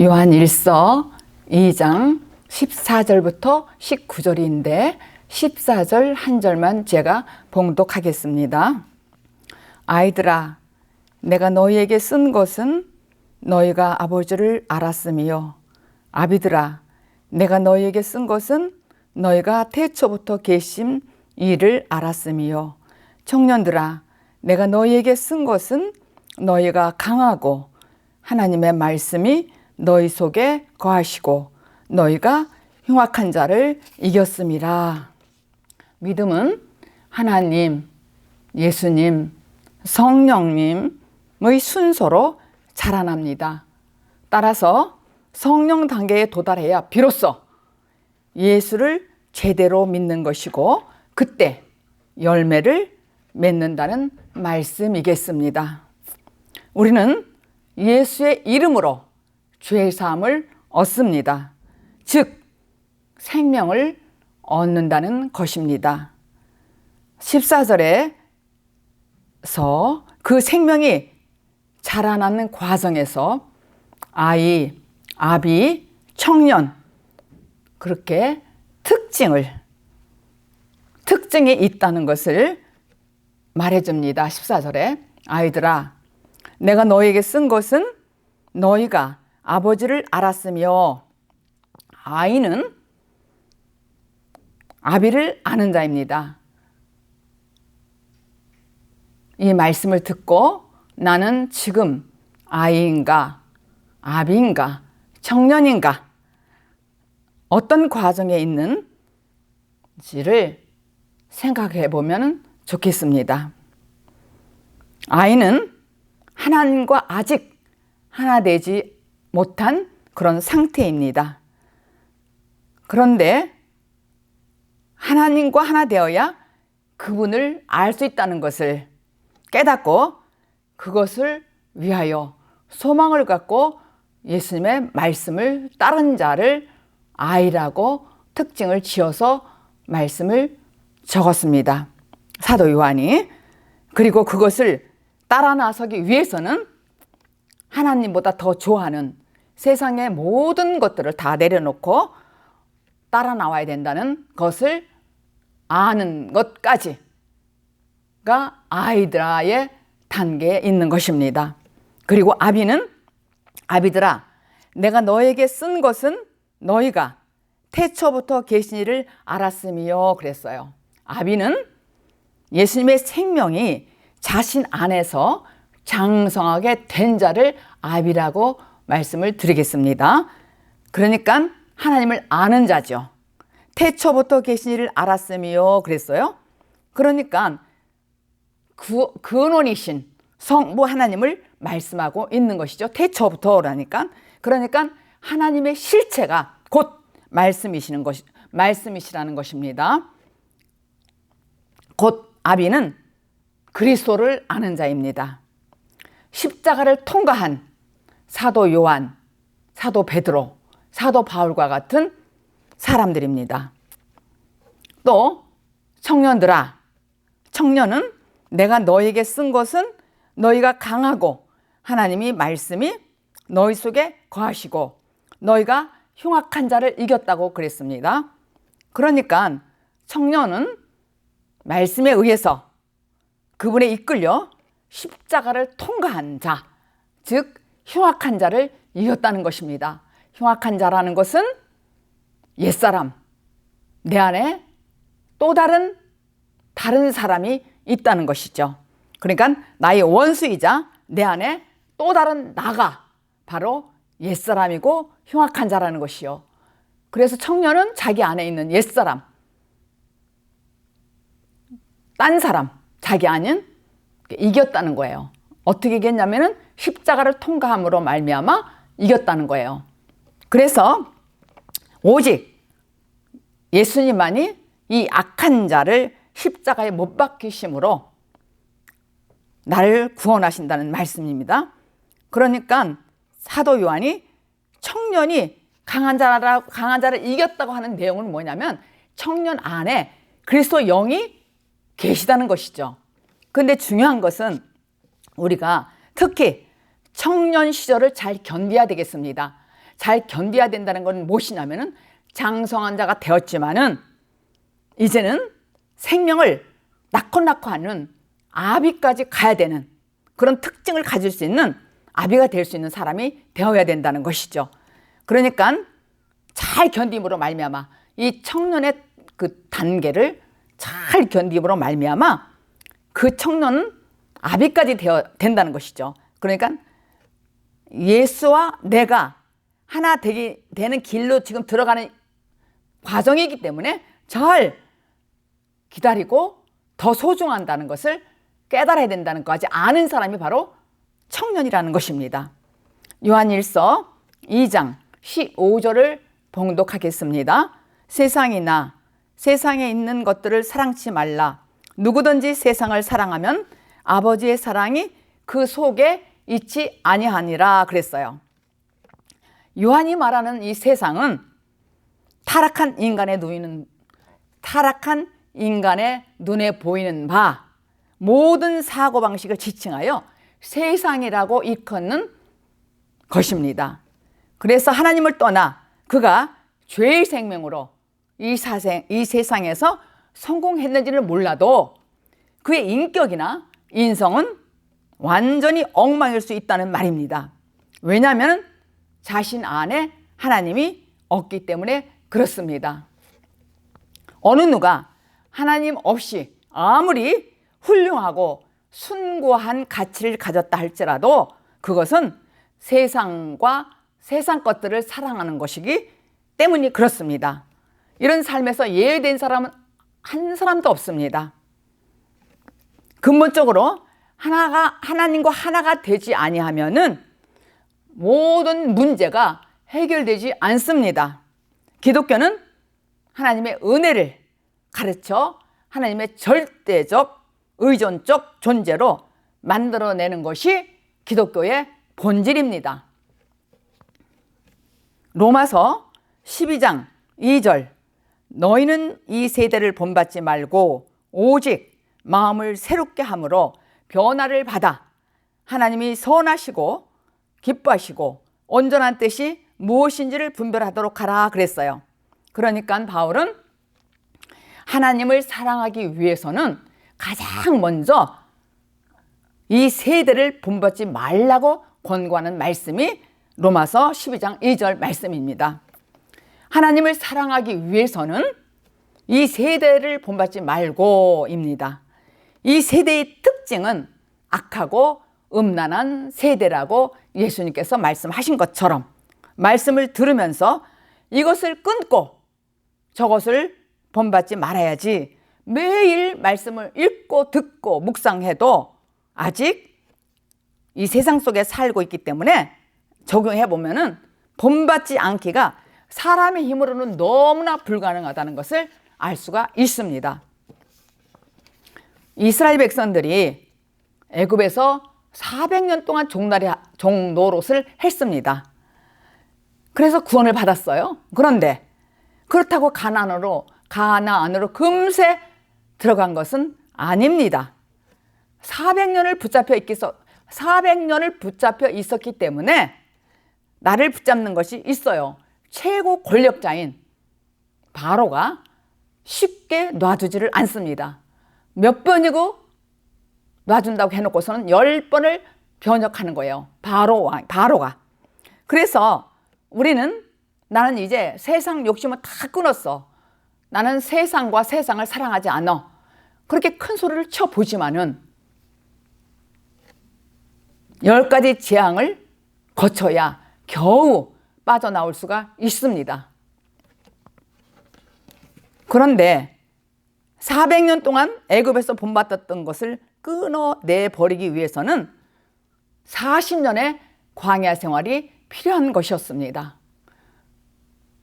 요한 1서 2장 14절부터 19절인데 14절 한 절만 제가 봉독하겠습니다. 아이들아, 내가 너희에게 쓴 것은 너희가 아버지를 알았음이요. 아비들아, 내가 너희에게 쓴 것은 너희가 태초부터 계신 이를 알았음이요. 청년들아, 내가 너희에게 쓴 것은 너희가 강하고 하나님의 말씀이 너희 속에 거하시고 너희가 흉악한 자를 이겼음이라. 믿음은 하나님, 예수님, 성령님의 순서로 자라납니다. 따라서 성령 단계에 도달해야 비로소 예수를 제대로 믿는 것이고 그때 열매를 맺는다는 말씀이겠습니다. 우리는 예수의 이름으로 죄사함을 얻습니다. 즉 생명을 얻는다는 것입니다. 14절에서 그 생명이 자라나는 과정에서 아이, 아비, 청년 그렇게 특징이 있다는 것을 말해줍니다. 14절에 아이들아, 내가 너에게 쓴 것은 너희가 아버지를 알았으며. 아이는 아비를 아는 자입니다. 이 말씀을 듣고 나는 지금 아이인가, 아비인가, 청년인가, 어떤 과정에 있는지를 생각해 보면 좋겠습니다. 아이는 하나님과 아직 하나 되지 못한 그런 상태입니다. 그런데 하나님과 하나 되어야 그분을 알 수 있다는 것을 깨닫고 그것을 위하여 소망을 갖고 예수님의 말씀을 따른 자를 아이라고 특징을 지어서 말씀을 적었습니다. 사도 요한이. 그리고 그것을 따라 나서기 위해서는 하나님보다 더 좋아하는 세상의 모든 것들을 다 내려놓고 따라 나와야 된다는 것을 아는 것까지가 아이들의 단계에 있는 것입니다. 그리고 아비는 아비들아, 내가 너에게 쓴 것은 너희가 태초부터 계신 이를 알았음이요 그랬어요. 아비는 예수님의 생명이 자신 안에서 장성하게 된 자를 아비라고 말씀을 드리겠습니다. 그러니까 하나님을 아는 자죠. 태초부터 계신 이를 알았음이요 그랬어요. 그러니까 근원이신 성부 하나님을 말씀하고 있는 것이죠. 태초부터라니까. 그러니까 하나님의 실체가 곧 말씀이시라는 것입니다. 곧 아비는 그리스도를 아는 자입니다. 십자가를 통과한 사도 요한, 사도 베드로, 사도 바울과 같은 사람들입니다. 또 청년들아, 청년은 내가 너에게 쓴 것은 너희가 강하고 하나님이 말씀이 너희 속에 거하시고 너희가 흉악한 자를 이겼다고 그랬습니다. 그러니까 청년은 말씀에 의해서 그분에 이끌려 십자가를 통과한 자, 즉 흉악한 자를 이겼다는 것입니다. 흉악한 자라는 것은 옛사람, 내 안에 또 다른 사람이 있다는 것이죠. 그러니까 나의 원수이자 내 안에 또 다른 나가 바로 옛사람이고 흉악한 자라는 것이요. 그래서 청년은 자기 안에 있는 옛사람, 딴 사람, 자기 아닌 이겼다는 거예요. 어떻게 이겼냐면은 십자가를 통과함으로 말미암아 이겼다는 거예요. 그래서 오직 예수님만이 이 악한 자를 십자가에 못 박히심으로 나를 구원하신다는 말씀입니다. 그러니까 사도 요한이 청년이 강한 자를 이겼다고 하는 내용은 뭐냐면 청년 안에 그리스도 영이 계시다는 것이죠. 근데 중요한 것은 우리가 특히 청년 시절을 잘 견뎌야 되겠습니다. 잘 견뎌야 된다는 건 무엇이냐면은 장성한 자가 되었지만은 이제는 생명을 낳고 하는 아비까지 가야 되는 그런 특징을 가질 수 있는 아비가 될 수 있는 사람이 되어야 된다는 것이죠. 그러니까 잘 견딤으로 말미암아 이 청년의 그 단계를 잘 견딤으로 말미암아 그 청년은 아비까지 된다는 것이죠. 그러니까 예수와 내가 하나 되는 길로 지금 들어가는 과정이기 때문에 잘 기다리고 더 소중한다는 것을 깨달아야 된다는 것까지 아는 사람이 바로 청년이라는 것입니다. 요한일서 2장 15절을 봉독하겠습니다. 세상이나 세상에 있는 것들을 사랑치 말라. 누구든지 세상을 사랑하면 아버지의 사랑이 그 속에 있지 아니하니라 그랬어요. 요한이 말하는 이 세상은 타락한 인간의 눈에 보이는 바 모든 사고방식을 지칭하여 세상이라고 일컫는 것입니다. 그래서 하나님을 떠나 그가 죄의 생명으로 이 세상에서 성공했는지는 몰라도 그의 인격이나 인성은 완전히 엉망일 수 있다는 말입니다. 왜냐하면 자신 안에 하나님이 없기 때문에 그렇습니다. 어느 누가 하나님 없이 아무리 훌륭하고 숭고한 가치를 가졌다 할지라도 그것은 세상과 세상 것들을 사랑하는 것이기 때문이 그렇습니다. 이런 삶에서 예외된 사람은 한 사람도 없습니다. 근본적으로 하나님과 하나가 되지 아니하면은 모든 문제가 해결되지 않습니다. 기독교는 하나님의 은혜를 가르쳐 하나님의 절대적 의존적 존재로 만들어내는 것이 기독교의 본질입니다. 로마서 12장 2절 너희는 이 세대를 본받지 말고 오직 마음을 새롭게 함으로 변화를 받아 하나님이 선하시고 기뻐하시고 온전한 뜻이 무엇인지를 분별하도록 하라 그랬어요. 그러니까 바울은 하나님을 사랑하기 위해서는 가장 먼저 이 세대를 본받지 말라고 권고하는 말씀이 로마서 12장 2절 말씀입니다. 하나님을 사랑하기 위해서는 이 세대를 본받지 말고입니다. 이 세대의 특징은 악하고 음란한 세대라고 예수님께서 말씀하신 것처럼 말씀을 들으면서 이것을 끊고 저것을 본받지 말아야지 매일 말씀을 읽고 듣고 묵상해도 아직 이 세상 속에 살고 있기 때문에 적용해 보면은 본받지 않기가 사람의 힘으로는 너무나 불가능하다는 것을 알 수가 있습니다. 이스라엘 백성들이 애굽에서 400년 동안 종노릇을 했습니다. 그래서 구원을 받았어요. 그런데 그렇다고 가나안으로 금세 들어간 것은 아닙니다. 400년을 붙잡혀 있었기 때문에 나를 붙잡는 것이 있어요. 최고 권력자인 바로가 쉽게 놔두지를 않습니다. 몇 번이고 놔준다고 해놓고서는 10번을 변역하는 거예요. 바로가. 그래서 나는 이제 세상 욕심은 다 끊었어. 나는 세상과 세상을 사랑하지 않아. 그렇게 큰 소리를 쳐보지만은 10가지 재앙을 거쳐야 겨우 빠져나올 수가 있습니다. 그런데 400년 동안 애굽에서 본받았던 것을 끊어내버리기 위해서는 40년의 광야 생활이 필요한 것이었습니다.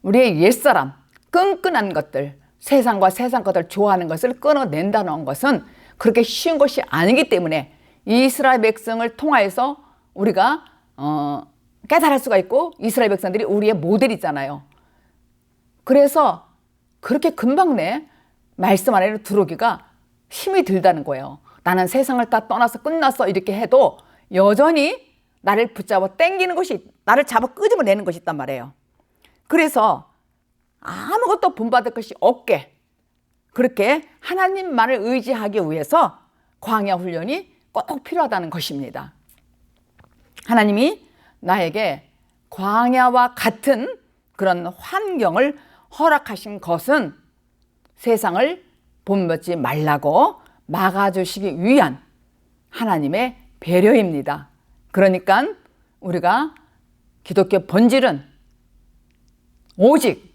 우리의 옛사람, 끈끈한 것들, 세상과 세상 것들 좋아하는 것을 끊어낸다는 것은 그렇게 쉬운 것이 아니기 때문에 이스라엘 백성을 통하여서 우리가 깨달을 수가 있고 이스라엘 백성들이 우리의 모델이잖아요. 그래서 그렇게 금방 내 말씀 안에 들어오기가 힘이 들다는 거예요. 나는 세상을 다 떠나서 끝났어 이렇게 해도 여전히 나를 붙잡아 당기는 것이, 나를 잡아 끄집어내는 것이 있단 말이에요. 그래서 아무것도 본받을 것이 없게 그렇게 하나님만을 의지하기 위해서 광야 훈련이 꼭 필요하다는 것입니다. 하나님이 나에게 광야와 같은 그런 환경을 허락하신 것은 세상을 본받지 말라고 막아주시기 위한 하나님의 배려입니다. 그러니까 우리가 기독교 본질은 오직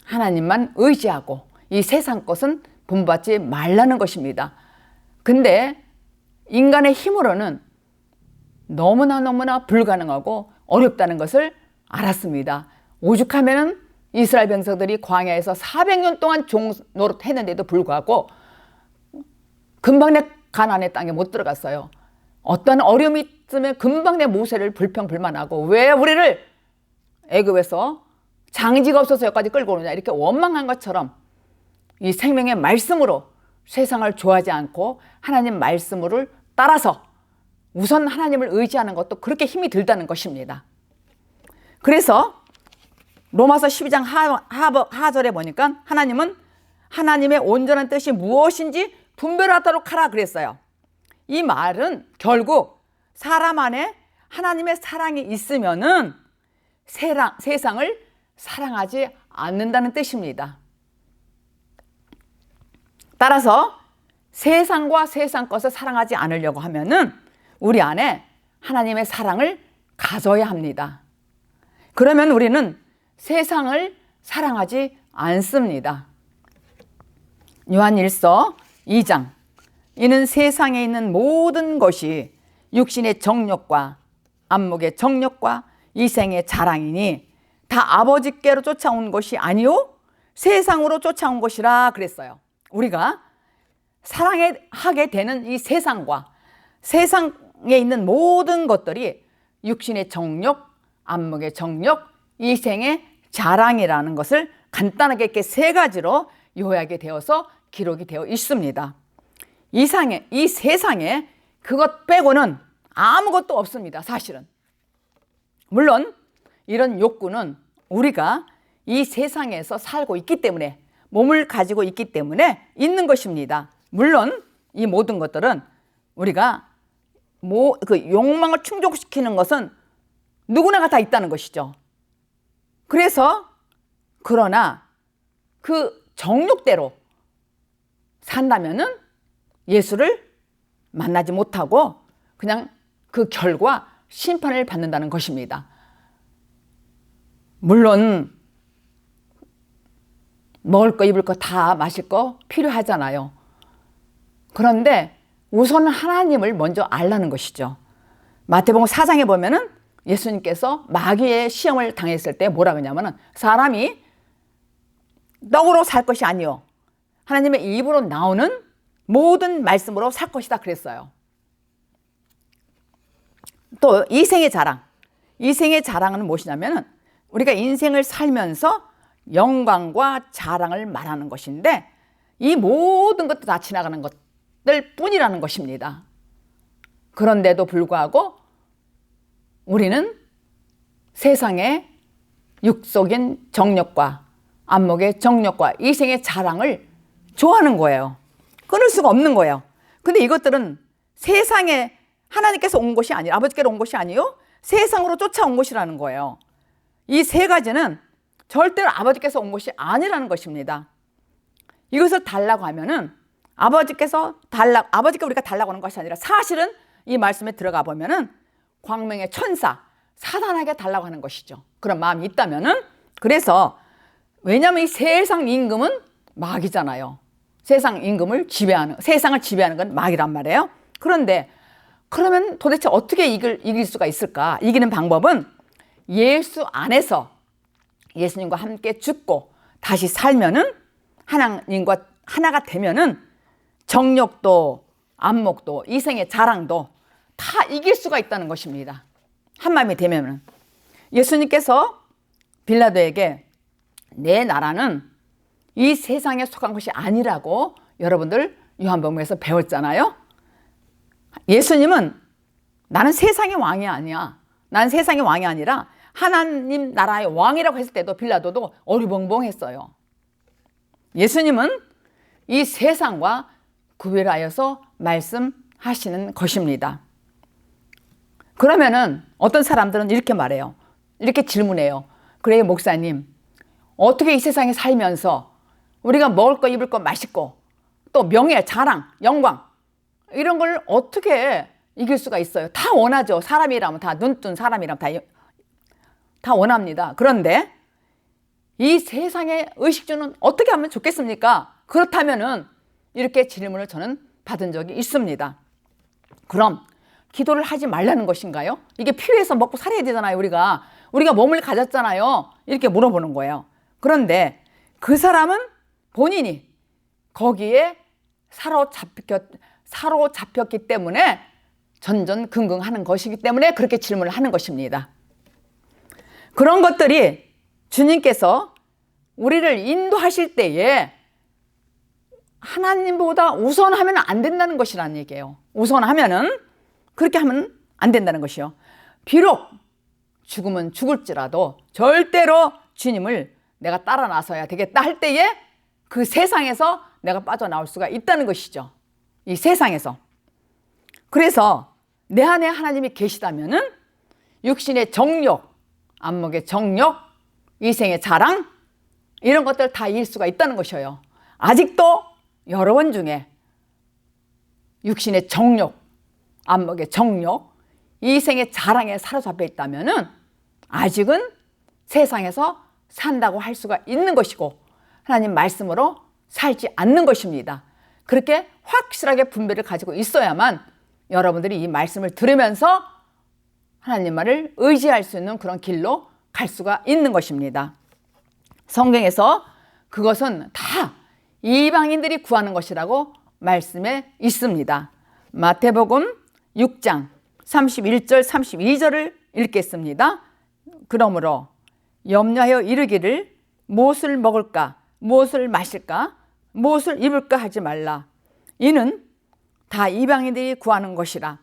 하나님만 의지하고 이 세상 것은 본받지 말라는 것입니다. 근데 인간의 힘으로는 너무나 불가능하고 어렵다는 것을 알았습니다. 오죽하면은 이스라엘 백성들이 광야에서 400년 동안 종노릇 했는데도 불구하고 금방 내 가나안의 땅에 못 들어갔어요. 어떤 어려움이 있으면 금방 내 모세를 불평불만하고 왜 우리를 애굽에서 장지가 없어서 여기까지 끌고 오느냐 이렇게 원망한 것처럼 이 생명의 말씀으로 세상을 좋아하지 않고 하나님 말씀을 따라서 우선 하나님을 의지하는 것도 그렇게 힘이 들다는 것입니다. 그래서 로마서 12장 하절에 보니까 하나님은 하나님의 온전한 뜻이 무엇인지 분별하도록 하라 그랬어요. 이 말은 결국 사람 안에 하나님의 사랑이 있으면은 세상을 사랑하지 않는다는 뜻입니다. 따라서 세상과 세상 것을 사랑하지 않으려고 하면은 우리 안에 하나님의 사랑을 가져야 합니다. 그러면 우리는 세상을 사랑하지 않습니다. 요한 1서 2장 이는 세상에 있는 모든 것이 육신의 정욕과 안목의 정욕과 이생의 자랑이니 다 아버지께로 쫓아온 것이 아니요 세상으로 쫓아온 것이라 그랬어요. 우리가 사랑하게 되는 이 세상과 세상에 있는 모든 것들이 육신의 정욕, 안목의 정욕, 이생의 자랑이라는 것을 간단하게 이렇게 세 가지로 요약이 되어서 기록이 되어 있습니다. 이 세상에 그것 빼고는 아무것도 없습니다. 사실은. 물론 이런 욕구는 우리가 이 세상에서 살고 있기 때문에 몸을 가지고 있기 때문에 있는 것입니다. 물론 이 모든 것들은 우리가 그 욕망을 충족시키는 것은 누구나가 다 있다는 것이죠. 그래서 그러나 그 정욕대로 산다면은 예수를 만나지 못하고 그냥 그 결과 심판을 받는다는 것입니다. 물론 먹을 거 입을 거 다 마실 거 필요하잖아요. 그런데 우선 하나님을 먼저 알라는 것이죠. 마태복음 4장에 보면은 예수님께서 마귀의 시험을 당했을 때 뭐라 그러냐면은 사람이 떡으로 살 것이 아니요 하나님의 입으로 나오는 모든 말씀으로 살 것이다 그랬어요. 또 이생의 자랑. 이생의 자랑은 무엇이냐면은 우리가 인생을 살면서 영광과 자랑을 말하는 것인데 이 모든 것도 다 지나가는 것들 뿐이라는 것입니다. 그런데도 불구하고 우리는 세상의 육속인 정욕과 안목의 정욕과 이생의 자랑을 좋아하는 거예요. 끊을 수가 없는 거예요. 근데 이것들은 세상에 하나님께서 온 것이 아니라 아버지께로 온 것이 아니요 세상으로 쫓아온 것이라는 거예요. 이 세 가지는 절대로 아버지께서 온 것이 아니라는 것입니다. 이것을 달라고 하면은 아버지께 우리가 달라고 하는 것이 아니라 사실은 이 말씀에 들어가 보면은 광명의 천사 사단에게 달라고 하는 것이죠. 그런 마음이 있다면은 그래서 왜냐하면 이 세상 임금은 마귀잖아요. 세상을 지배하는 건 마귀란 말이에요. 그런데 그러면 도대체 어떻게 이길 수가 있을까? 이기는 방법은 예수 안에서 예수님과 함께 죽고 다시 살면은 하나님과 하나가 되면은 정욕도 안목도 이생의 자랑도 다 이길 수가 있다는 것입니다. 한마음이 되면은 예수님께서 빌라도에게 내 나라는 이 세상에 속한 것이 아니라고 여러분들 요한복음에서 배웠잖아요. 예수님은 나는 세상의 왕이 아니야. 난 세상의 왕이 아니라 하나님 나라의 왕이라고 했을 때도 빌라도도 어리벙벙했어요. 예수님은 이 세상과 구별하여서 말씀하시는 것입니다. 그러면은 어떤 사람들은 이렇게 말해요. 이렇게 질문해요. 그래요, 목사님. 어떻게 이 세상에 살면서 우리가 먹을 거, 입을 거, 마실 거, 또 명예, 자랑, 영광 이런 걸 어떻게 이길 수가 있어요? 다 원하죠. 사람이라면 다, 눈뜬 사람이라면 다 원합니다. 그런데 이 세상의 의식주는 어떻게 하면 좋겠습니까? 그렇다면은 이렇게 질문을 저는 받은 적이 있습니다. 그럼 기도를 하지 말라는 것인가요? 이게 필요해서 먹고 살아야 되잖아요. 우리가 몸을 가졌잖아요. 이렇게 물어보는 거예요. 그런데 그 사람은 본인이 거기에 사로잡혔기 때문에 전전긍긍하는 것이기 때문에 그렇게 질문을 하는 것입니다. 그런 것들이 주님께서 우리를 인도하실 때에 하나님보다 우선하면 안 된다는 것이라는 얘기예요. 우선하면은 그렇게 하면 안 된다는 것이요. 비록 죽으면 죽을지라도 절대로 주님을 내가 따라 나서야 되겠다 할 때에 그 세상에서 내가 빠져나올 수가 있다는 것이죠. 이 세상에서. 그래서 내 안에 하나님이 계시다면은 육신의 정욕, 안목의 정욕, 이생의 자랑 이런 것들 다 이길 수가 있다는 것이에요. 아직도 여러분 중에 육신의 정욕, 안목의 정욕, 이생의 자랑에 사로잡혀 있다면은 아직은 세상에서 산다고 할 수가 있는 것이고 하나님 말씀으로 살지 않는 것입니다. 그렇게 확실하게 분별을 가지고 있어야만 여러분들이 이 말씀을 들으면서 하나님 말을 의지할 수 있는 그런 길로 갈 수가 있는 것입니다. 성경에서 그것은 다 이방인들이 구하는 것이라고 말씀에 있습니다. 마태복음 6장 31절 32절을 읽겠습니다. 그러므로 염려하여 이르기를 무엇을 먹을까 무엇을 마실까 무엇을 입을까 하지 말라. 이는 다 이방인들이 구하는 것이라.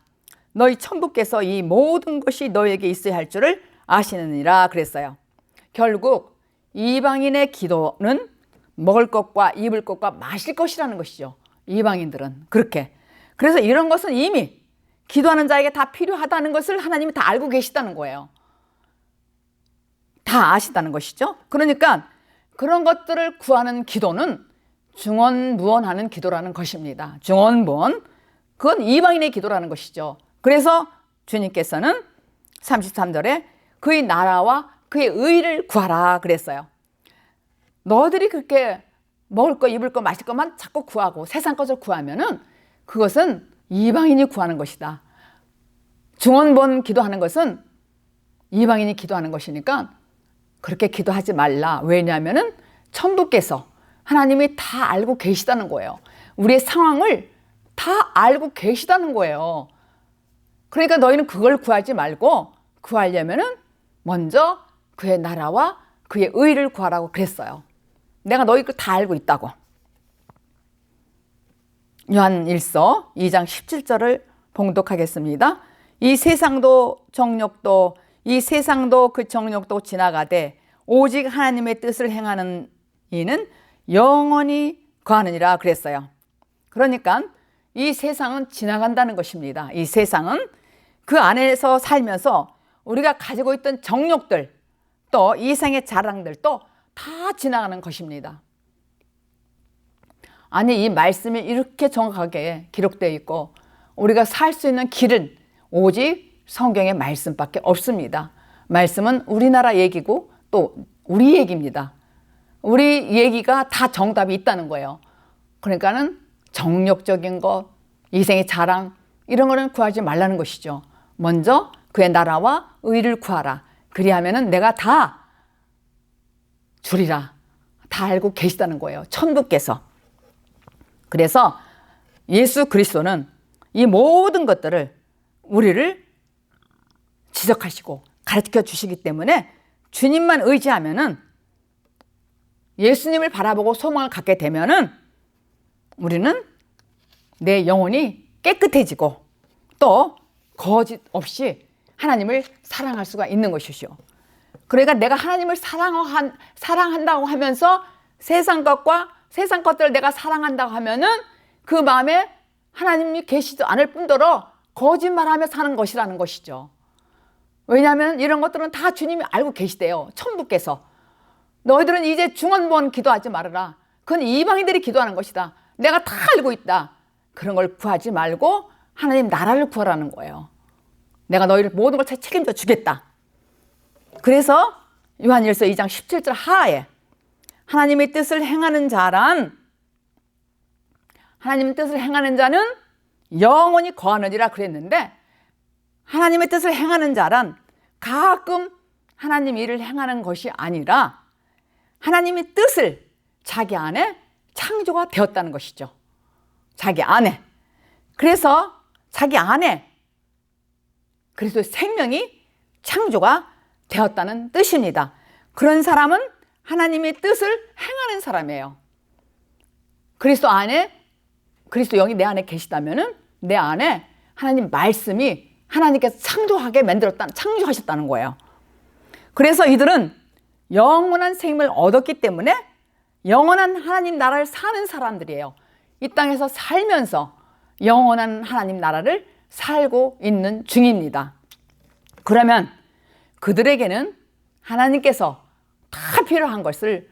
너희 천부께서 이 모든 것이 너에게 있어야 할 줄을 아시느니라 그랬어요. 결국 이방인의 기도는 먹을 것과 입을 것과 마실 것이라는 것이죠. 이방인들은 그렇게. 그래서 이런 것은 이미 기도하는 자에게 다 필요하다는 것을 하나님이 다 알고 계시다는 거예요. 다 아시다는 것이죠. 그러니까 그런 것들을 구하는 기도는 중언부언하는 기도라는 것입니다. 중언부언. 그건 이방인의 기도라는 것이죠. 그래서 주님께서는 33절에 그의 나라와 그의 의를 구하라 그랬어요. 너희들이 그렇게 먹을 거, 입을 거, 마실 것만 자꾸 구하고 세상 것을 구하면은 그것은 이방인이 구하는 것이다. 중언부언 기도하는 것은 이방인이 기도하는 것이니까 그렇게 기도하지 말라. 왜냐하면은 천부께서 하나님이 다 알고 계시다는 거예요. 우리의 상황을 다 알고 계시다는 거예요. 그러니까 너희는 그걸 구하지 말고 구하려면은 먼저 그의 나라와 그의 의를 구하라고 그랬어요. 내가 너희 걸 다 알고 있다고. 요한일서 2장 17절을 봉독하겠습니다. 이 세상도 정욕도 이 세상도 그 정욕도 지나가되 오직 하나님의 뜻을 행하는 이는 영원히 거하느니라 그랬어요. 그러니까 이 세상은 지나간다는 것입니다. 이 세상은 그 안에서 살면서 우리가 가지고 있던 정욕들 또 이생의 자랑들도 다 지나가는 것입니다. 아니 이 말씀이 이렇게 정확하게 기록되어 있고 우리가 살 수 있는 길은 오직 성경의 말씀밖에 없습니다. 말씀은 우리나라 얘기고 또 우리 얘기입니다. 우리 얘기가 다 정답이 있다는 거예요. 그러니까는 정욕적인 것, 이생의 자랑 이런 거는 구하지 말라는 것이죠. 먼저 그의 나라와 의를 구하라. 그리하면은 내가 다 주리라. 다 알고 계시다는 거예요. 천부께서. 그래서 예수 그리스도는 이 모든 것들을 우리를 지적하시고 가르쳐 주시기 때문에 주님만 의지하면은 예수님을 바라보고 소망을 갖게 되면은 우리는 내 영혼이 깨끗해지고 또 거짓 없이 하나님을 사랑할 수가 있는 것이죠. 그러니까 내가 하나님을 사랑한다고 하면서 세상 것들을 내가 사랑한다고 하면은 그 마음에 하나님이 계시지 않을 뿐더러 거짓말하며 사는 것이라는 것이죠. 왜냐하면 이런 것들은 다 주님이 알고 계시대요. 천부께서. 너희들은 이제 중언부언 기도하지 말아라. 그건 이방인들이 기도하는 것이다. 내가 다 알고 있다. 그런 걸 구하지 말고 하나님 나라를 구하라는 거예요. 내가 너희를 모든 걸 책임져 주겠다. 그래서 요한일서 2장 17절 하에 하나님의 뜻을 행하는 자란, 하나님의 뜻을 행하는 자는 영원히 거하느니라 그랬는데, 하나님의 뜻을 행하는 자란 가끔 하나님 일을 행하는 것이 아니라 하나님의 뜻을 자기 안에 창조가 되었다는 것이죠. 자기 안에. 그래서 자기 안에 그리스도의 생명이 창조가 되었다는 뜻입니다. 그런 사람은 하나님의 뜻을 행하는 사람이에요. 그리스도 안에, 그리스도 영이 내 안에 계시다면은 내 안에 하나님 말씀이 하나님께서 창조하셨다는 거예요. 그래서 이들은 영원한 생명을 얻었기 때문에 영원한 하나님 나라를 사는 사람들이에요. 이 땅에서 살면서 영원한 하나님 나라를 살고 있는 중입니다. 그러면 그들에게는 하나님께서 다 필요한 것을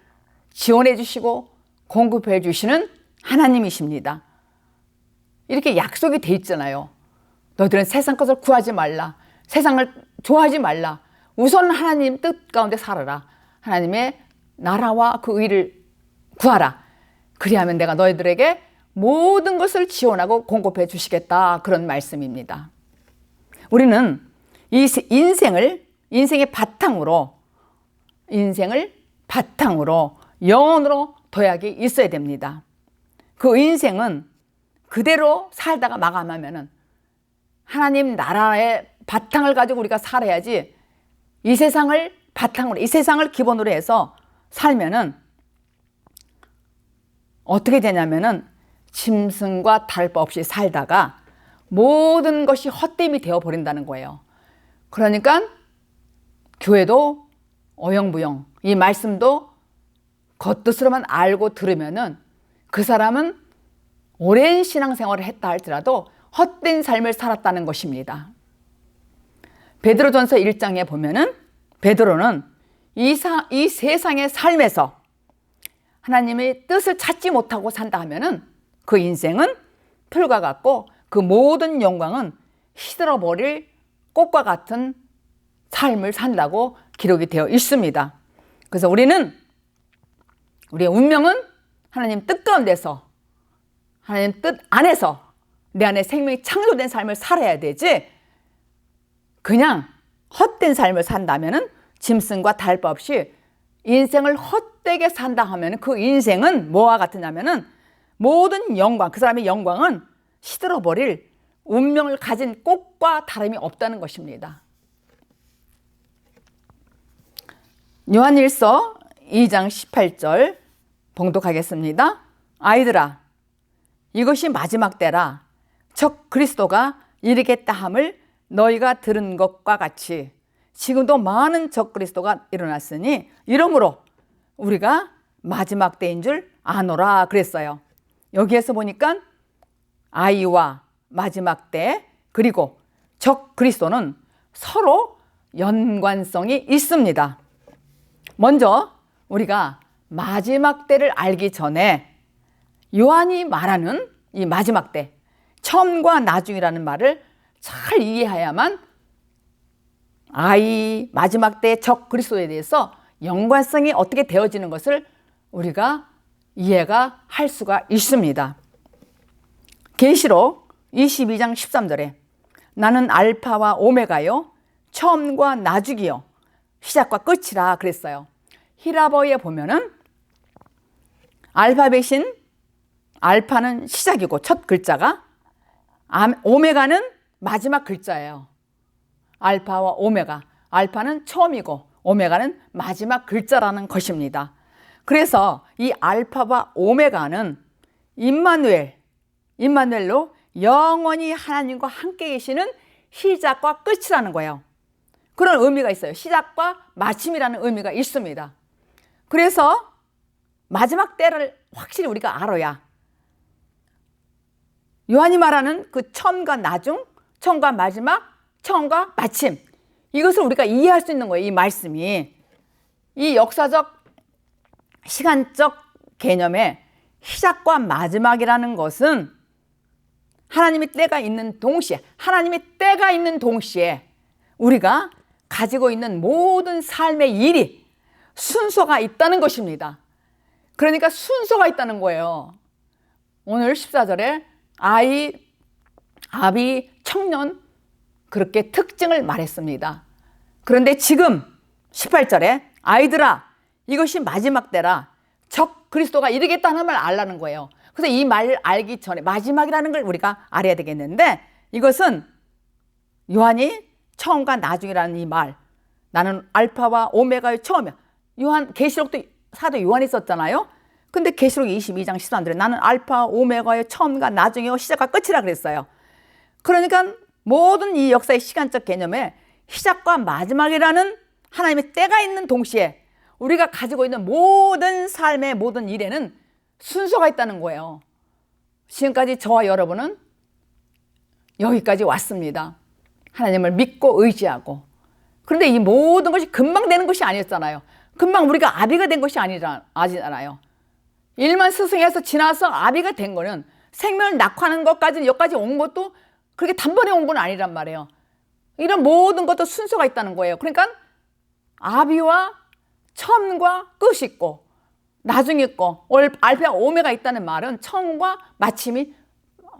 지원해 주시고 공급해 주시는 하나님이십니다. 이렇게 약속이 돼 있잖아요. 너희들은 세상 것을 구하지 말라. 세상을 좋아하지 말라. 우선 하나님 뜻 가운데 살아라. 하나님의 나라와 그 의를 구하라. 그리하면 내가 너희들에게 모든 것을 지원하고 공급해 주시겠다. 그런 말씀입니다. 우리는 이 인생의 바탕으로 영혼으로 도약이 있어야 됩니다. 그 인생은 그대로 살다가 마감하면은 하나님 나라의 바탕을 가지고 우리가 살아야지, 이 세상을 기본으로 해서 살면은 어떻게 되냐면은 짐승과 다를 바 없이 살다가 모든 것이 헛됨이 되어 버린다는 거예요. 그러니까 교회도 어영부영, 이 말씀도 겉뜻으로만 알고 들으면은 그 사람은 오랜 신앙생활을 했다 할지라도 헛된 삶을 살았다는 것입니다. 베드로전서 1장에 보면은 베드로는 이 세상의 삶에서 하나님의 뜻을 찾지 못하고 산다 하면은 그 인생은 풀과 같고 그 모든 영광은 시들어버릴 꽃과 같은 삶을 산다고 기록이 되어 있습니다. 그래서 우리의 운명은 하나님 뜻 가운데서, 하나님 뜻 안에서 내 안에 생명이 창조된 삶을 살아야 되지, 그냥 헛된 삶을 산다면은 짐승과 다를 바 없이 인생을 헛되게 산다 하면은 그 인생은 뭐와 같으냐면은 모든 영광, 그 사람의 영광은 시들어버릴 운명을 가진 꽃과 다름이 없다는 것입니다. 요한일서 2장 18절 봉독하겠습니다. 아이들아, 이것이 마지막 때라. 적 그리스도가 이르겠다 함을 너희가 들은 것과 같이 지금도 많은 적 그리스도가 일어났으니 이러므로 우리가 마지막 때인 줄 아노라 그랬어요. 여기에서 보니까 아이와 마지막 때 그리고 적 그리스도는 서로 연관성이 있습니다. 먼저 우리가 마지막 때를 알기 전에 요한이 말하는 이 마지막 때, 처음과 나중이라는 말을 잘 이해해야만 마지막 때 적 그리스도에 대해서 연관성이 어떻게 되어지는 것을 우리가 이해가 할 수가 있습니다. 계시록 22장 13절에 나는 알파와 오메가요 처음과 나중이요 시작과 끝이라 그랬어요. 히라보에 보면은 알파는 시작이고 첫 글자가, 오메가는 마지막 글자예요. 알파와 오메가, 알파는 처음이고 오메가는 마지막 글자라는 것입니다. 그래서 이 알파와 오메가는 임마누엘로 영원히 하나님과 함께 계시는 시작과 끝이라는 거예요. 그런 의미가 있어요. 시작과 마침이라는 의미가 있습니다. 그래서 마지막 때를 확실히 우리가 알아야 요한이 말하는 그 처음과 나중, 처음과 마지막, 처음과 마침, 이것을 우리가 이해할 수 있는 거예요. 이 말씀이. 이 역사적 시간적 개념의 시작과 마지막이라는 것은 하나님의 때가 있는 동시에 우리가 가지고 있는 모든 삶의 일이 순서가 있다는 것입니다. 그러니까 순서가 있다는 거예요. 오늘 14절에 아이, 아비, 청년 그렇게 특징을 말했습니다. 그런데 지금 18절에 아이들아 이것이 마지막 때라 적 그리스도가 이르겠다는 말 알라는 거예요. 그래서 이 말 알기 전에 마지막이라는 걸 우리가 알아야 되겠는데 이것은 요한이 처음과 나중이라는 이 말, 나는 알파와 오메가의 처음이야. 요한 계시록도 사도 요한이 썼잖아요. 근데 계시록 22장 13절에 나는 알파 오메가의 처음과 나중이요 시작과 끝이라 그랬어요. 그러니까 모든 이 역사의 시간적 개념에 시작과 마지막이라는 하나님의 때가 있는 동시에 우리가 가지고 있는 모든 삶의 모든 일에는 순서가 있다는 거예요. 지금까지 저와 여러분은 여기까지 왔습니다. 하나님을 믿고 의지하고. 그런데 이 모든 것이 금방 되는 것이 아니었잖아요. 금방 우리가 아비가 된 것이 아니잖아요. 일만 스승해서 지나서 아비가 된 거는 생명을 낙화하는 것까지는 여기까지 온 것도 그렇게 단번에 온 건 아니란 말이에요. 이런 모든 것도 순서가 있다는 거예요. 그러니까 아비와 처음과 끝이 있고 나중에 있고 알파와 오메가 있다는 말은 처음과 마침이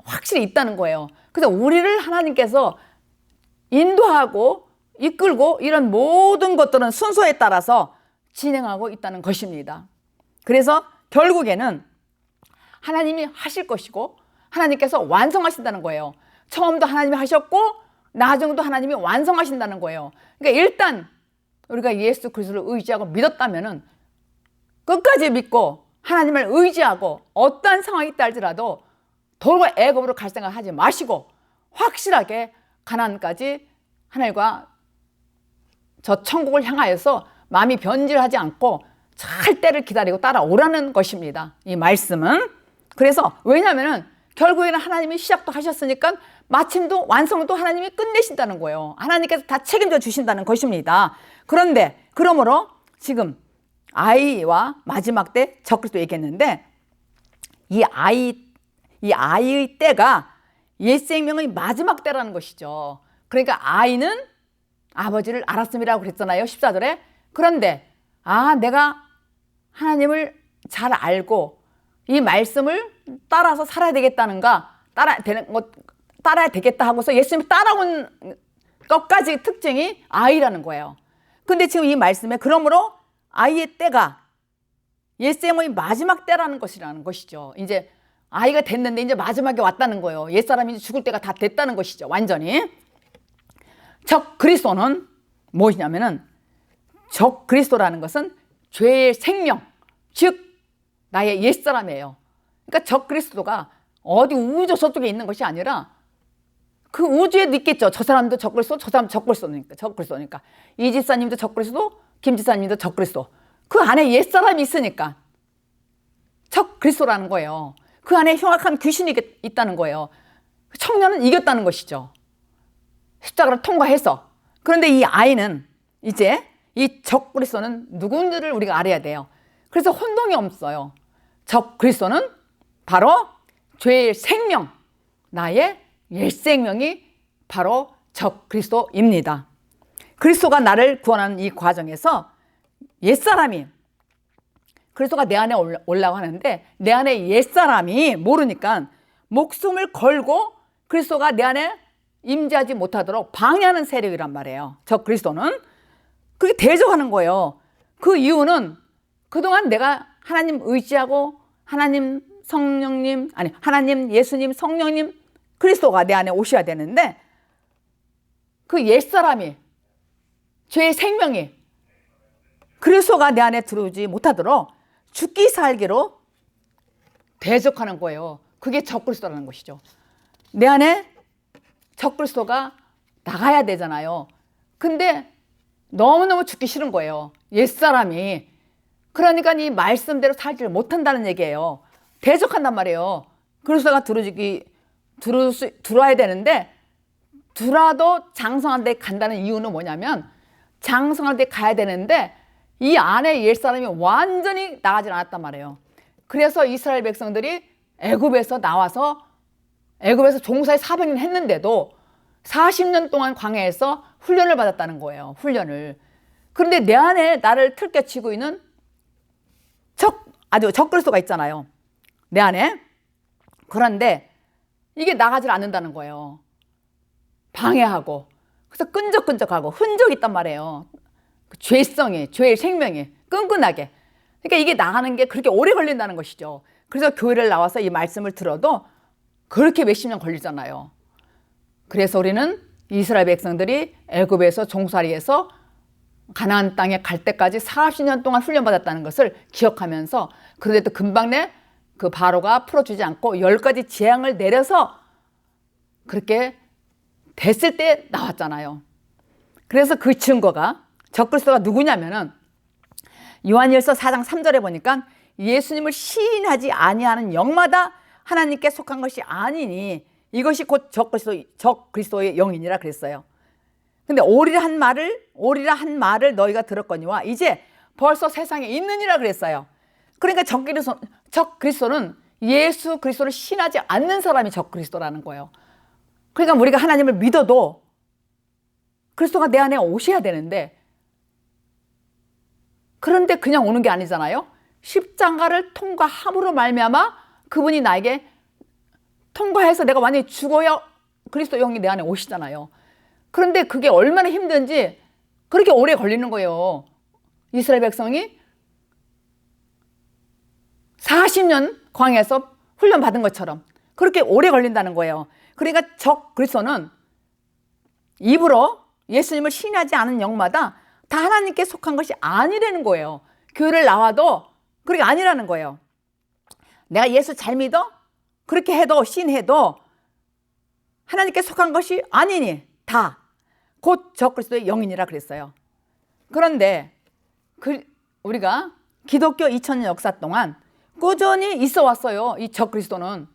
확실히 있다는 거예요. 그래서 우리를 하나님께서 인도하고 이끌고 이런 모든 것들은 순서에 따라서 진행하고 있다는 것입니다. 그래서 결국에는 하나님이 하실 것이고 하나님께서 완성하신다는 거예요. 처음도 하나님이 하셨고 나중도 하나님이 완성하신다는 거예요. 그러니까 일단 우리가 예수 그리스도를 의지하고 믿었다면은 끝까지 믿고 하나님을 의지하고 어떠한 상황이 있다 할지라도 도로 애굽으로 갈 생각 하지 마시고 확실하게 가나안까지 하늘과 저 천국을 향하여서 마음이 변질하지 않고 잘 때를 기다리고 따라오라는 것입니다. 이 말씀은. 그래서 왜냐하면 결국에는 하나님이 시작도 하셨으니까 마침도 완성도 하나님이 끝내신다는 거예요. 하나님께서 다 책임져 주신다는 것입니다. 그런데 그러므로 지금 아이와 마지막 때 적그리스도 얘기했는데 이 아이의 때가 옛 생명의 마지막 때라는 것이죠. 그러니까 아이는 아버지를 알았음이라고 그랬잖아요. 14절에. 그런데 내가 하나님을 잘 알고 이 말씀을 따라서 살아야 되겠다는가, 따라야 되겠다 하고서 예수님을 따라온 것까지 특징이 아이라는 거예요. 근데 지금 이 말씀에 그러므로 아이의 때가 옛생의 마지막 때라는 것이라는 것이죠. 이제 아이가 됐는데 이제 마지막에 왔다는 거예요. 옛사람이 죽을 때가 다 됐다는 것이죠. 완전히. 적 그리스도는 무엇이냐면은 적 그리스도라는 것은 죄의 생명, 즉 나의 옛사람이에요. 그러니까 적 그리스도가 어디 우주 저쪽에 있는 것이 아니라 그 우주에도 있겠죠. 저 사람도 적 그리스도, 저 사람 적 그리스도니까. 이 집사님도 적 그리스도, 김 집사님도 적 그리스도. 그 안에 옛사람이 있으니까 적 그리스도라는 거예요. 그 안에 흉악한 귀신이 있다는 거예요. 청년은 이겼다는 것이죠. 십자가를 통과해서. 그런데 이 아이는 이제 이 적 그리스도는 누군지를 우리가 알아야 돼요. 그래서 혼동이 없어요. 적 그리스도는 바로 죄의 생명, 나의 옛 생명이 바로 적 그리스도입니다. 그리스도가 나를 구원하는 이 과정에서 옛사람이 그리스도가 내 안에 올라고 하는데 내 안에 옛사람이 모르니까 목숨을 걸고 그리스도가 내 안에 임재하지 못하도록 방해하는 세력이란 말이에요. 적 그리스도는 그게 대적하는 거예요. 그 이유는 그동안 내가 하나님 의지하고 하나님 예수님 성령님 그리스도가 내 안에 오셔야 되는데 그 옛사람이 죄의 생명이 그리스도가 내 안에 들어오지 못하도록 죽기 살기로 대적하는 거예요. 그게 적그리스도라는 것이죠. 내 안에 적그리스도가 나가야 되잖아요. 근데 너무너무 죽기 싫은 거예요. 옛사람이. 그러니까 이 말씀대로 살지를 못한다는 얘기예요. 대적한단 말이에요. 그리스도가 들어와야 되는데 들어와도 장성한 데 간다는 이유는 뭐냐면 장성한 데 가야 되는데 이 안에 옛사람이 완전히 나가지 않았단 말이에요. 그래서 이스라엘 백성들이 애굽에서 나와서 애굽에서 종사에 400년 했는데도 40년 동안 광야에서 훈련을 받았다는 거예요. 훈련을. 그런데 내 안에 나를 틀껴치고 있는 아주 적그리스도가 있잖아요. 내 안에. 그런데 이게 나가질 않는다는 거예요. 방해하고. 그래서 끈적끈적하고 흔적이 있단 말이에요. 죄성이, 죄의 생명이 끈끈하게. 그러니까 이게 나가는 게 그렇게 오래 걸린다는 것이죠. 그래서 교회를 나와서 이 말씀을 들어도 그렇게 몇십 년 걸리잖아요. 그래서 우리는 이스라엘 백성들이 애굽에서 종살이에서 가나안 땅에 갈 때까지 40년 동안 훈련받았다는 것을 기억하면서 그런데도 금방 그 바로가 풀어주지 않고 10가지 재앙을 내려서 그렇게 됐을 때 나왔잖아요. 그래서 그 증거가 적그리스도가 누구냐면은 요한일서 4장 3절에 보니까 예수님을 시인하지 아니하는 영마다 하나님께 속한 것이 아니니 이것이 곧 적그리스도의 영이니라 그랬어요. 근데 오리라 한 말을 너희가 들었거니와 이제 벌써 세상에 있느니라 그랬어요. 그러니까 적그리스도는 예수 그리스도를 신하지 않는 사람이 적그리스도라는 거예요. 그러니까 우리가 하나님을 믿어도 그리스도가 내 안에 오셔야 되는데 그런데 그냥 오는 게 아니잖아요. 십자가를 통과함으로 말미암아 그분이 나에게 통과해서 내가 완전히 죽어야 그리스도 영이 내 안에 오시잖아요. 그런데 그게 얼마나 힘든지 그렇게 오래 걸리는 거예요. 이스라엘 백성이 40년 광야에서 훈련받은 것처럼 그렇게 오래 걸린다는 거예요. 그러니까 적그리스도는 입으로 예수님을 신하지 않은 영마다 다 하나님께 속한 것이 아니라는 거예요. 교회를 나와도 그렇게 아니라는 거예요. 내가 예수 잘 믿어? 그렇게 해도 신해도 하나님께 속한 것이 아니니 다 곧 적그리스도의 영이니라 그랬어요. 그런데 우리가 기독교 2000년 역사 동안 꾸준히 있어 왔어요. 이 적그리스도는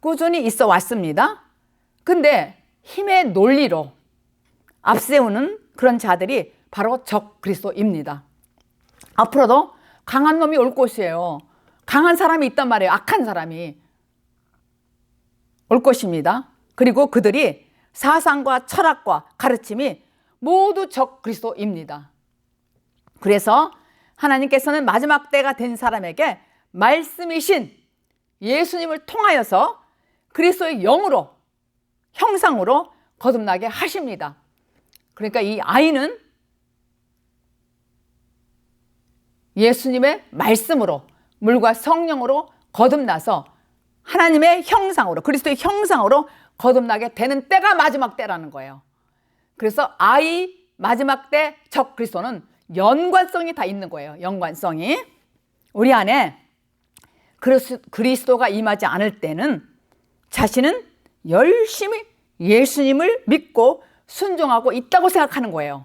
꾸준히 있어 왔습니다. 근데 힘의 논리로 앞세우는 그런 자들이 바로 적그리스도입니다. 앞으로도 강한 놈이 올 것이에요. 강한 사람이 있단 말이에요. 악한 사람이 올 것입니다. 그리고 그들이 사상과 철학과 가르침이 모두 적그리스도입니다. 그래서 하나님께서는 마지막 때가 된 사람에게 말씀이신 예수님을 통하여서 그리스도의 영으로 형상으로 거듭나게 하십니다. 그러니까 이 아이는 예수님의 말씀으로 물과 성령으로 거듭나서 하나님의 형상으로 그리스도의 형상으로 거듭나게 되는 때가 마지막 때라는 거예요. 그래서 아이 마지막 때 적그리스도는 연관성이 다 있는 거예요. 연관성이. 우리 안에 그리스도가 임하지 않을 때는 자신은 열심히 예수님을 믿고 순종하고 있다고 생각하는 거예요.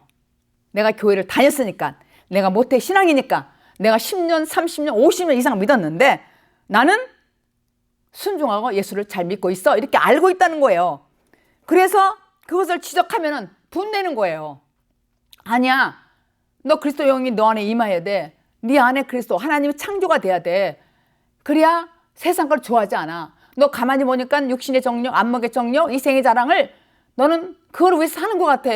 내가 교회를 다녔으니까, 내가 모태 신앙이니까, 내가 10년, 30년, 50년 이상 믿었는데 나는 순종하고 예수를 잘 믿고 있어. 이렇게 알고 있다는 거예요. 그래서 그것을 지적하면 분내는 거예요. 아니야. 너 그리스도 영이 너 안에 임해야 돼. 네 안에 그리스도 하나님의 창조가 돼야 돼. 그래야 세상 걸 좋아하지 않아. 너 가만히 보니까 육신의 정욕, 안목의 정욕, 이생의 자랑을 너는 그걸 위해서 사는 것 같아.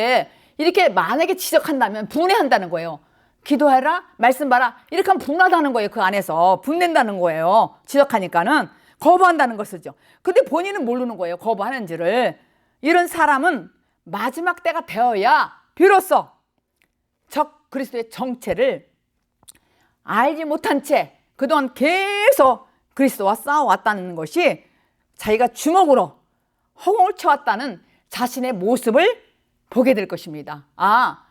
이렇게 만약에 지적한다면 분해한다는 거예요. 기도해라, 말씀 봐라. 이렇게 하면 분하다는 거예요. 그 안에서 분낸다는 거예요. 지적하니까는 거부한다는 것이죠. 근데 본인은 모르는 거예요. 거부하는지를. 이런 사람은 마지막 때가 되어야 비로소 적 그리스도의 정체를 알지 못한 채 그동안 계속 그리스도와 싸워왔다는 것이 자기가 주먹으로 허공을 쳐왔다는 자신의 모습을 보게 될 것입니다. 아,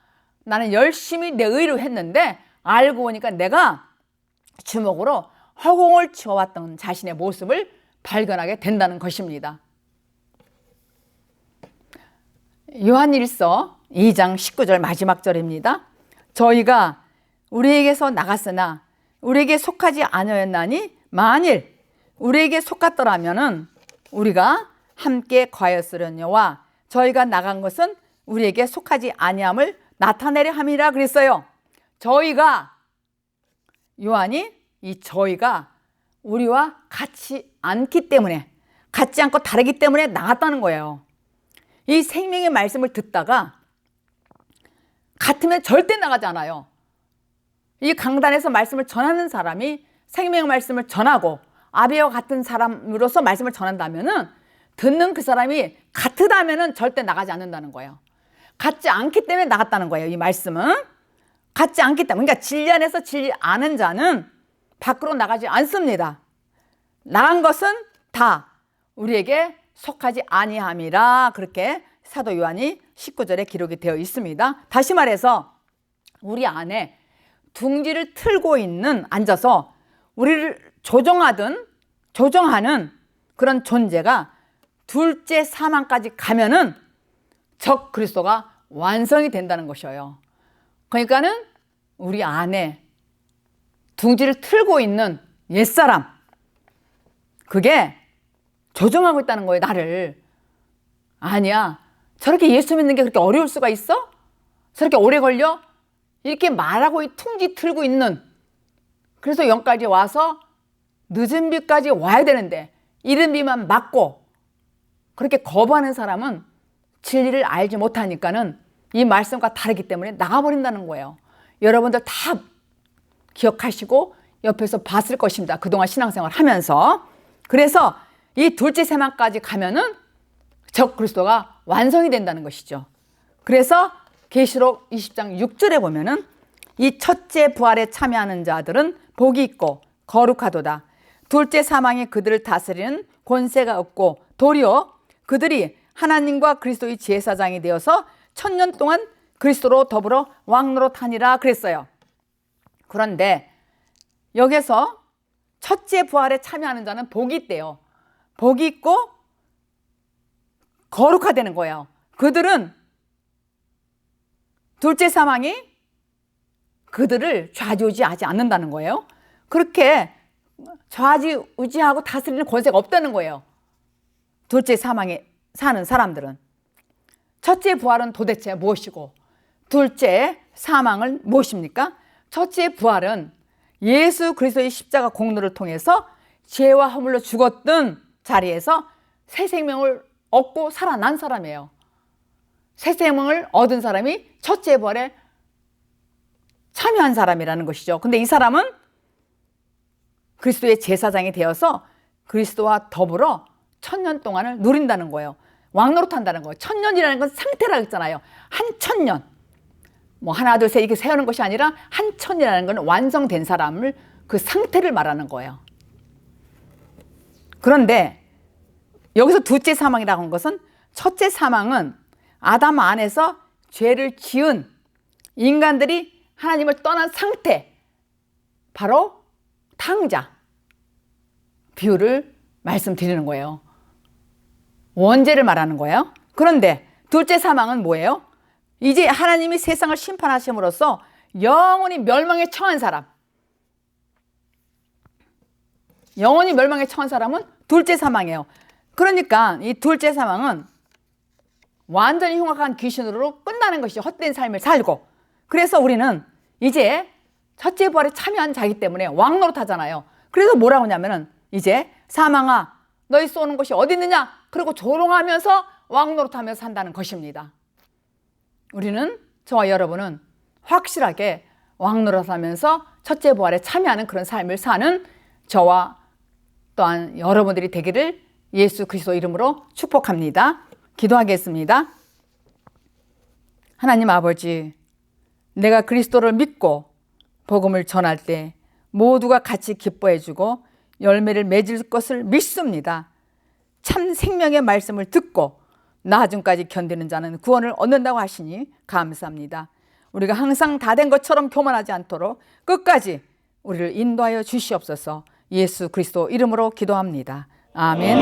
나는 열심히 내 의로 했는데 알고 보니까 내가 주먹으로 허공을 치워왔던 자신의 모습을 발견하게 된다는 것입니다. 요한일서 2장 19절 마지막 절입니다. 저희가 우리에게서 나갔으나 우리에게 속하지 아니하였나니 만일 우리에게 속았더라면은 우리가 함께 거하였으려니와 저희가 나간 것은 우리에게 속하지 아니함을 나타내려 함이라 그랬어요. 저희가, 요한이 이 저희가 우리와 같이 않기 때문에, 같지 않고 다르기 때문에 나갔다는 거예요. 이 생명의 말씀을 듣다가 같으면 절대 나가지 않아요. 이 강단에서 말씀을 전하는 사람이 생명의 말씀을 전하고 아비와 같은 사람으로서 말씀을 전한다면은 듣는 그 사람이 같으다면은 절대 나가지 않는다는 거예요. 같지 않기 때문에 나갔다는 거예요. 이 말씀은 같지 않기 때문에, 그러니까 진리 안에서 진리 아는 자는 밖으로 나가지 않습니다. 나간 것은 다 우리에게 속하지 아니함이라, 그렇게 사도 요한이 19절에 기록이 되어 있습니다. 다시 말해서 우리 안에 둥지를 틀고 있는, 앉아서 우리를 조종하는 그런 존재가 둘째 사망까지 가면은 적 그리스도가 완성이 된다는 것이에요. 그러니까는 우리 안에 둥지를 틀고 있는 옛사람, 그게 조종하고 있다는 거예요, 나를. 아니야, 저렇게 예수 믿는 게 그렇게 어려울 수가 있어? 저렇게 오래 걸려? 이렇게 말하고 둥지 틀고 있는, 그래서 여기까지 와서 늦은 비까지 와야 되는데 이른 비만 맞고 그렇게 거부하는 사람은 진리를 알지 못하니까는 이 말씀과 다르기 때문에 나가버린다는 거예요. 여러분들 다 기억하시고 옆에서 봤을 것입니다. 그동안 신앙생활 하면서. 그래서 이 둘째 세만까지 가면은 적 그리스도가 완성이 된다는 것이죠. 그래서 계시록 20장 6절에 보면은 이 첫째 부활에 참여하는 자들은 복이 있고 거룩하도다. 둘째 사망이 그들을 다스리는 권세가 없고 도리어 그들이 하나님과 그리스도의 제사장이 되어서 1000년 동안 그리스도로 더불어 왕노릇하니라 그랬어요. 그런데 여기서 첫째 부활에 참여하는 자는 복이 있대요. 복이 있고 거룩하다는 거예요. 그들은 둘째 사망이 그들을 좌지우지하지 않는다는 거예요. 그렇게 좌지우지하고 다스리는 권세가 없다는 거예요. 둘째 사망에 사는 사람들은. 첫째 부활은 도대체 무엇이고 둘째 사망은 무엇입니까? 첫째 부활은 예수 그리스도의 십자가 공로를 통해서 죄와 허물로 죽었던 자리에서 새 생명을 얻고 살아난 사람이에요. 새 생명을 얻은 사람이 첫째 부활에 참여한 사람이라는 것이죠. 근데 이 사람은 그리스도의 제사장이 되어서 그리스도와 더불어 1000년 동안을 누린다는 거예요. 왕노릇한다는 거예요. 1000년이라는 건 상태라고 했잖아요. 한 1000년. 뭐 하나 둘 셋 이렇게 세우는 것이 아니라 한 1000이라는 건 완성된 사람을, 그 상태를 말하는 거예요. 그런데 여기서 둘째 사망이라고 하는 것은, 첫째 사망은 아담 안에서 죄를 지은 인간들이 하나님을 떠난 상태, 바로 탕자 비유를 말씀드리는 거예요. 원죄를 말하는 거예요. 그런데 둘째 사망은 뭐예요? 이제 하나님이 세상을 심판하심으로써 영원히 멸망에 처한 사람, 영원히 멸망에 처한 사람은 둘째 사망이에요. 그러니까 이 둘째 사망은 완전히 흉악한 귀신으로 끝나는 것이 헛된 삶을 살고, 그래서 우리는 이제 첫째 부활에 참여한 자이기 때문에 왕노릇 하잖아요. 그래서 뭐라고 하냐면은 이제 사망아 너희 쏘는 곳이 어디 있느냐, 그리고 조롱하면서 왕노릇하면서 산다는 것입니다. 우리는, 저와 여러분은 확실하게 왕노릇하면서 첫째 부활에 참여하는 그런 삶을 사는 저와 또한 여러분들이 되기를 예수 그리스도 이름으로 축복합니다. 기도하겠습니다. 하나님 아버지, 내가 그리스도를 믿고 복음을 전할 때 모두가 같이 기뻐해주고 열매를 맺을 것을 믿습니다. 참 생명의 말씀을 듣고 나중까지 견디는 자는 구원을 얻는다고 하시니 감사합니다. 우리가 항상 다 된 것처럼 교만하지 않도록 끝까지 우리를 인도하여 주시옵소서. 예수 그리스도 이름으로 기도합니다. 아멘.